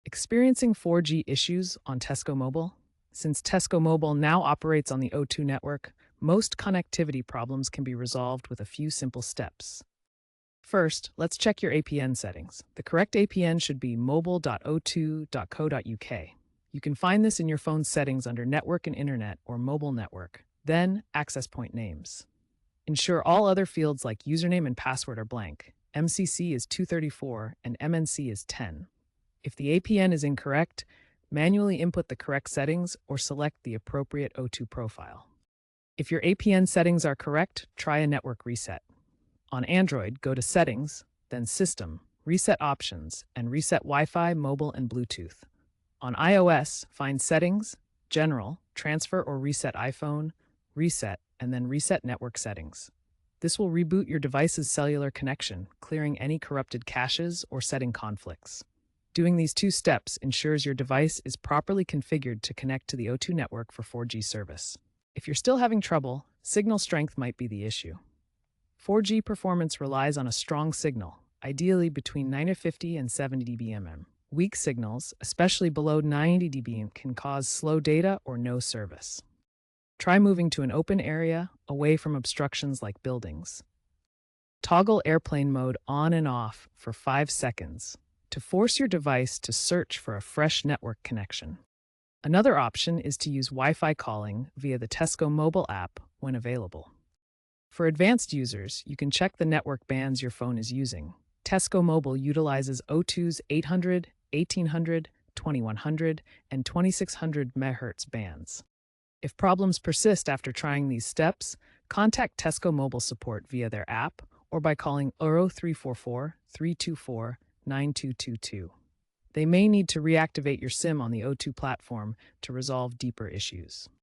Experiencing 4G issues on Tesco Mobile? Since Tesco Mobile now operates on the O2 network, most connectivity problems can be resolved with a few simple steps. First, let's check your APN settings. The correct APN should be mobile.o2.co.uk. You can find this in your phone's settings under Network and Internet or Mobile Network, then Access Point Names. Ensure all other fields like username and password are blank. MCC is 234 and MNC is 10. If the APN is incorrect, manually input the correct settings or select the appropriate O2 profile. If your APN settings are correct, try a network reset. On Android, go to Settings, then System, Reset Options, and reset Wi-Fi, Mobile, and Bluetooth. On iOS, find Settings, General, Transfer or Reset iPhone, Reset, and then Reset Network Settings. This will reboot your device's cellular connection, clearing any corrupted caches or setting conflicts. Doing these two steps ensures your device is properly configured to connect to the O2 network for 4G service. If you're still having trouble, signal strength might be the issue. 4G performance relies on a strong signal, ideally between 950 and 70 dBm. Weak signals, especially below 90 dBm, can cause slow data or no service. Try moving to an open area, away from obstructions like buildings. Toggle airplane mode on and off for 5 seconds to force your device to search for a fresh network connection. Another option is to use Wi-Fi calling via the Tesco Mobile app when available. For advanced users, you can check the network bands your phone is using. Tesco Mobile utilizes O2's 800, 1800, 2100, and 2600 MHz bands. If problems persist after trying these steps, contact Tesco Mobile support via their app or by calling 0344 324 9222. They may need to reactivate your SIM on the O2 platform to resolve deeper issues.